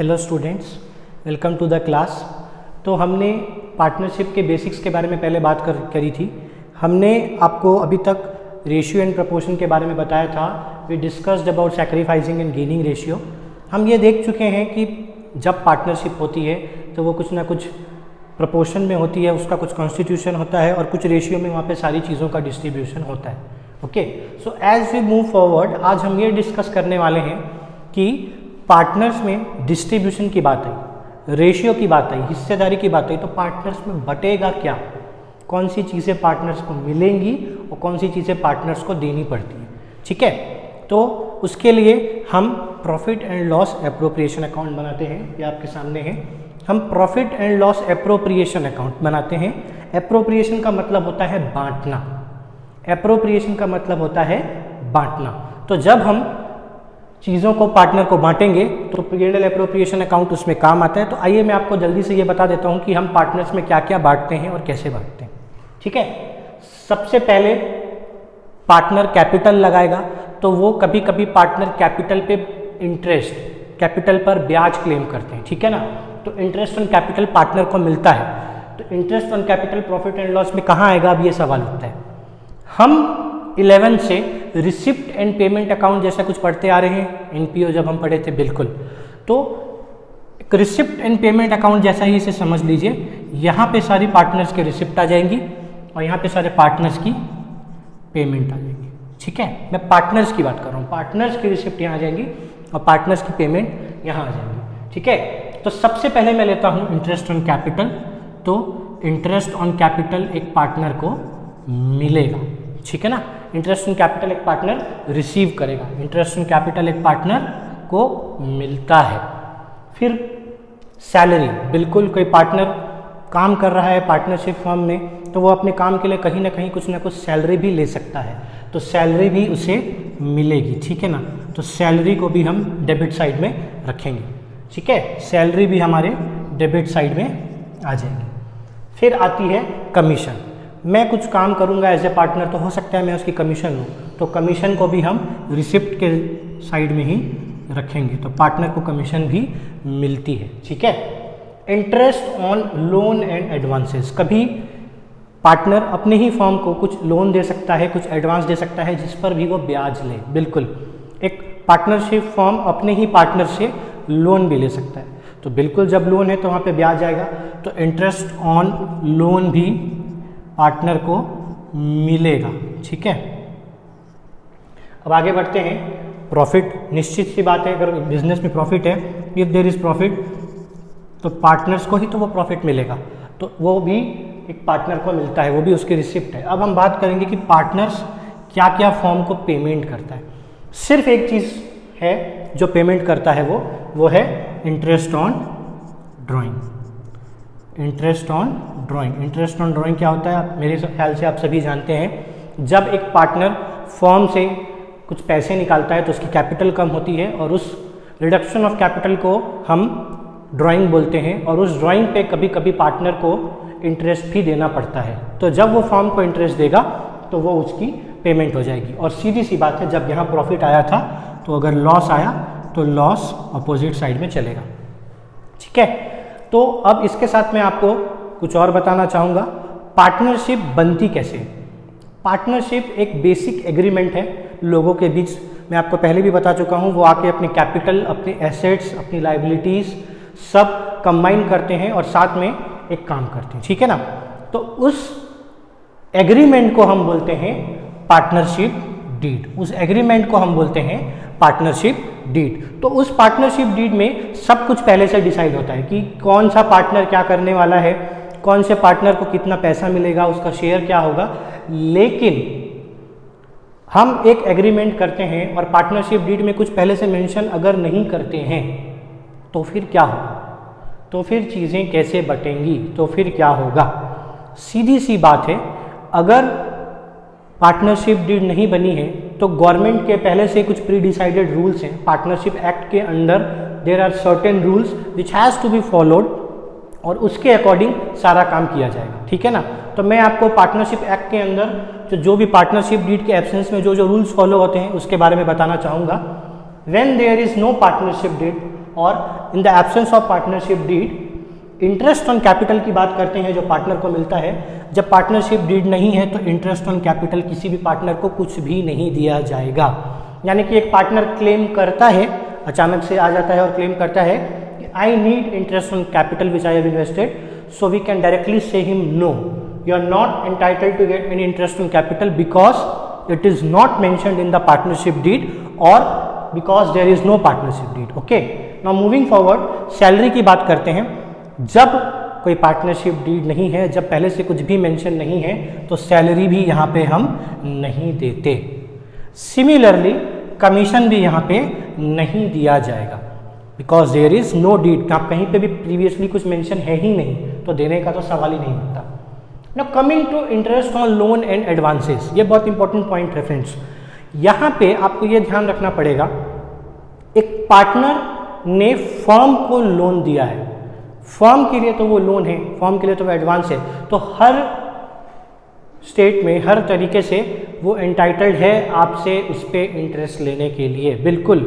Hello students, welcome to the class. तो हमने partnership के बेसिक्स के बारे में पहले बात करी थी। हमने आपको अभी तक रेशियो एंड प्रपोर्शन के बारे में बताया था। We discussed about sacrificing and gaining ratio. हम ये देख चुके हैं कि जब पार्टनरशिप होती है तो वो कुछ ना कुछ प्रपोर्शन में होती है, उसका कुछ कॉन्स्टिट्यूशन होता है और कुछ रेशियो में वहाँ पे सारी चीज़ों का डिस्ट्रीब्यूशन होता है। Okay, so as we move forward आज हम ये डिस्कस करने वाले हैं कि पार्टनर्स में डिस्ट्रीब्यूशन की बात आई, रेशियो की बात आई, हिस्सेदारी की बात आई, तो पार्टनर्स में बटेगा क्या, कौन सी चीज़ें पार्टनर्स को मिलेंगी और कौन सी चीज़ें पार्टनर्स को देनी पड़ती है। ठीक है, तो उसके लिए हम profit and loss appropriation account बनाते हैं। ये आपके सामने है। हम profit and loss appropriation account बनाते हैं। एप्रोप्रिएशन का मतलब होता है बांटना। एप्रोप्रिएशन का मतलब होता है बांटना। तो जब हम चीज़ों को पार्टनर को बांटेंगे तो पीएनएल एप्रोप्रिएशन अकाउंट उसमें काम आता है। तो आइए मैं आपको जल्दी से ये बता देता हूँ कि हम पार्टनर्स में क्या क्या बांटते हैं और कैसे बांटते हैं। ठीक है, सबसे पहले पार्टनर कैपिटल लगाएगा तो वो कभी कभी पार्टनर कैपिटल पे इंटरेस्ट, कैपिटल पर ब्याज क्लेम करते हैं। ठीक है ना, तो इंटरेस्ट ऑन कैपिटल पार्टनर को मिलता है। तो interest on capital profit and loss में कहाँ आएगा, अब ये सवाल उठता है। हम 11 से रिसिप्ट एंड पेमेंट अकाउंट जैसा कुछ पढ़ते आ रहे हैं, एनपीओ जब हम पढ़े थे, बिल्कुल। तो रिसिप्ट एंड पेमेंट अकाउंट जैसा ही इसे समझ लीजिए। यहाँ पे सारी पार्टनर्स के रिसिप्ट आ जाएंगी और यहाँ पे सारे पार्टनर्स की पेमेंट आ जाएंगी। ठीक है, मैं पार्टनर्स की बात कर रहा हूँ। पार्टनर्स की रिसिप्ट यहाँ आ जाएंगी और पार्टनर्स की पेमेंट यहाँ आ जाएंगी। ठीक है, तो सबसे पहले मैं लेता हूँ इंटरेस्ट ऑन कैपिटल। तो इंटरेस्ट ऑन कैपिटल एक पार्टनर को मिलेगा। ठीक है ना, इंटरेस्ट ऑन कैपिटल एक पार्टनर रिसीव करेगा, इंटरेस्ट ऑन कैपिटल एक पार्टनर को मिलता है। फिर सैलरी, बिल्कुल कोई पार्टनर काम कर रहा है पार्टनरशिप फर्म में तो वो अपने काम के लिए कहीं ना कहीं कुछ ना कुछ सैलरी भी ले सकता है, तो सैलरी भी उसे मिलेगी। ठीक है ना, तो सैलरी को भी हम डेबिट साइड में रखेंगे। ठीक है, सैलरी भी हमारे डेबिट साइड में आ जाएगी। फिर आती है कमीशन। मैं कुछ काम करूंगा एज ए पार्टनर तो हो सकता है मैं उसकी कमीशन लूँ, तो कमीशन को भी हम रिसिप्ट के साइड में ही रखेंगे, तो पार्टनर को कमीशन भी मिलती है। ठीक है, interest on loan and advances. कभी पार्टनर अपने ही फर्म को कुछ लोन दे सकता है, कुछ एडवांस दे सकता है जिस पर भी वो ब्याज ले। बिल्कुल, एक पार्टनरशिप फर्म अपने ही पार्टनर से लोन भी ले सकता है, तो बिल्कुल जब लोन है तो वहाँ पे ब्याज आएगा। तो इंटरेस्ट ऑन लोन भी पार्टनर को मिलेगा। ठीक है, अब आगे बढ़ते हैं। प्रॉफिट, निश्चित सी बात है, अगर बिजनेस में प्रॉफिट है, इफ देयर इज प्रॉफिट तो पार्टनर्स को ही तो वो प्रॉफिट मिलेगा, तो वो भी एक पार्टनर को मिलता है, वो भी उसकी रिसिप्ट है। अब हम बात करेंगे कि पार्टनर्स क्या क्या फॉर्म को पेमेंट करता है। सिर्फ एक चीज़ है जो पेमेंट करता है, वो है interest on drawing. Interest on drawing, interest on drawing क्या होता है, मेरे ख्याल से आप सभी जानते हैं। जब एक पार्टनर फर्म से कुछ पैसे निकालता है तो उसकी कैपिटल कम होती है और उस रिडक्शन ऑफ कैपिटल को हम ड्राइंग बोलते हैं, और उस ड्राइंग पे कभी कभी पार्टनर को इंटरेस्ट भी देना पड़ता है। तो जब वो फर्म को इंटरेस्ट देगा तो वो उसकी पेमेंट हो जाएगी। और सीधी सी बात है, जब यहाँ प्रॉफिट आया था तो अगर लॉस आया तो लॉस अपोजिट साइड में चलेगा। ठीक है, तो अब इसके साथ मैं आपको कुछ और बताना चाहूँगा। पार्टनरशिप बनती कैसे। पार्टनरशिप एक बेसिक एग्रीमेंट है लोगों के बीच। मैं आपको पहले भी बता चुका हूँ, वो आके अपने कैपिटल, अपने एसेट्स, अपनी लाइबिलिटीज़ सब कंबाइन करते हैं और साथ में एक काम करते हैं। ठीक है ना, तो उस एग्रीमेंट को हम बोलते हैं पार्टनरशिप डीड। उस एग्रीमेंट को हम बोलते हैं पार्टनरशिप डीड। तो उस पार्टनरशिप डीड में सब कुछ पहले से डिसाइड होता है कि कौन सा पार्टनर क्या करने वाला है, कौन से पार्टनर को कितना पैसा मिलेगा, उसका शेयर क्या होगा। लेकिन हम एक एग्रीमेंट करते हैं और पार्टनरशिप डीड में कुछ पहले से मेंशन अगर नहीं करते हैं तो फिर क्या होगा, तो फिर चीज़ें कैसे बटेंगी, तो फिर क्या होगा। सीधी सी बात है, अगर पार्टनरशिप डीड नहीं बनी है तो गवर्नमेंट के पहले से कुछ प्री डिसाइडेड रूल्स हैं। पार्टनरशिप एक्ट के अंदर there are certain rules which has to be followed और उसके अकॉर्डिंग सारा काम किया जाएगा। ठीक है ना, तो मैं आपको पार्टनरशिप एक्ट के अंदर जो भी पार्टनरशिप डीड के एब्सेंस में जो रूल्स फॉलो होते हैं उसके बारे में बताना चाहूँगा। When there is no partnership deed और in the absence of partnership deed interest on capital की बात करते हैं जो पार्टनर को मिलता है। जब पार्टनरशिप डीड नहीं है तो इंटरेस्ट ऑन कैपिटल किसी भी पार्टनर को कुछ भी नहीं दिया जाएगा। यानी कि एक पार्टनर क्लेम करता है, अचानक से आ जाता है और क्लेम करता है कि I need interest on capital which I have invested, so we can directly से him no, you are not entitled to get any interest on capital because it is not mentioned in the partnership deed और because there is no partnership deed. Okay, now moving forward, salary की बात करते हैं। जब कोई partnership deed नहीं है, जब पहले से कुछ भी मेंशन नहीं है, तो सैलरी भी यहाँ पे हम नहीं देते। सिमिलरली कमीशन भी यहाँ पे नहीं दिया जाएगा because there is no deed. आप कहीं पे भी प्रीवियसली कुछ मेंशन है ही नहीं तो देने का तो सवाल ही नहीं होता। Now coming to interest on loan and advances, ये बहुत इंपॉर्टेंट पॉइंट है फ्रेंड्स। यहाँ पे आपको ये ध्यान रखना पड़ेगा, एक पार्टनर ने फर्म को लोन दिया है, फर्म के लिए तो वो लोन है, फर्म के लिए तो वो एडवांस है, तो हर स्टेट में हर तरीके से वो एंटाइटल्ड है आपसे उस पर इंटरेस्ट लेने के लिए। बिल्कुल,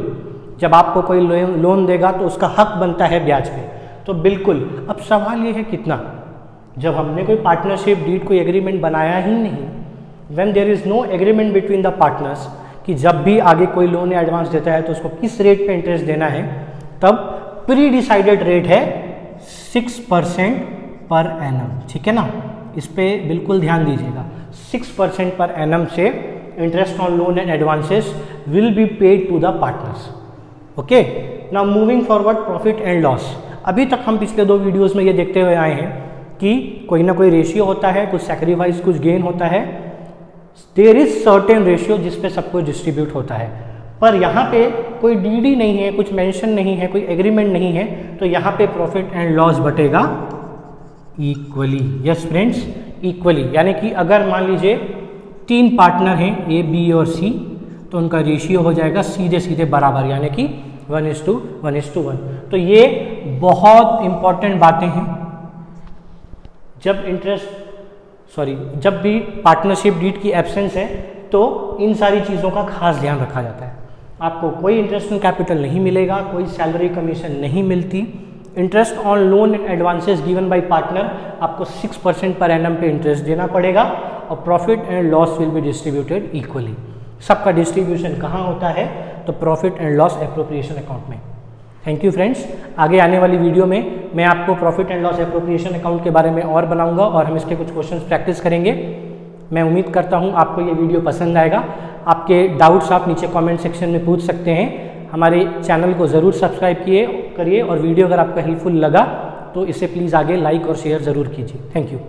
जब आपको कोई लोन देगा तो उसका हक बनता है ब्याज पे, तो बिल्कुल। अब सवाल ये है कितना, जब हमने कोई पार्टनरशिप डीड कोई एग्रीमेंट बनाया ही नहीं, when there is no agreement between the partners कि जब भी आगे कोई लोन या एडवांस देता है तो उसको किस रेट पे इंटरेस्ट देना है, तब प्री डिसाइडेड रेट है 6% पर एनम। ठीक है ना, इस पे बिल्कुल ध्यान दीजिएगा। 6% पर एनम से interest on loan and advances will be paid to the partners. Okay, now moving forward, profit and loss. अभी तक हम पिछले 2 वीडियोस में ये देखते हुए आए हैं कि कोई ना कोई रेशियो होता है, कुछ सैक्रिफाइस कुछ गेन होता है, देयर इज सर्टेन रेशियो जिस पे सब कुछ डिस्ट्रीब्यूट होता है। पर यहाँ पे कोई डीडी नहीं है, कुछ मेंशन नहीं है, कोई एग्रीमेंट नहीं है, तो यहाँ पे प्रॉफिट एंड लॉस बटेगा इक्वली। Yes friends, equally. यानी कि अगर मान लीजिए 3 पार्टनर हैं ए बी और सी, तो उनका रेशियो हो जाएगा सीधे सीधे बराबर, यानी कि 1:1:1। तो ये बहुत इंपॉर्टेंट बातें हैं। जब भी पार्टनरशिप डीड की एब्सेंस है तो इन सारी चीज़ों का खास ध्यान रखा जाता है। आपको कोई इंटरेस्ट ऑन कैपिटल नहीं मिलेगा, कोई सैलरी कमीशन नहीं मिलती। Interest on loan and advances given by partner, आपको 6% पर एनम पे इंटरेस्ट देना पड़ेगा और profit and loss will be distributed equally. सबका डिस्ट्रीब्यूशन कहाँ होता है, तो profit and loss appropriation account में। Thank you friends. आगे आने वाली वीडियो में मैं आपको profit and loss appropriation account के बारे में और बनाऊंगा और हम इसके कुछ क्वेश्चंस प्रैक्टिस करेंगे। मैं उम्मीद करता हूं आपको ये वीडियो पसंद आएगा। आपके डाउट्स आप नीचे कमेंट सेक्शन में पूछ सकते हैं। हमारे चैनल को ज़रूर सब्सक्राइब करिए और वीडियो अगर आपको हेल्पफुल लगा तो इसे प्लीज़ आगे लाइक और शेयर ज़रूर कीजिए। Thank you.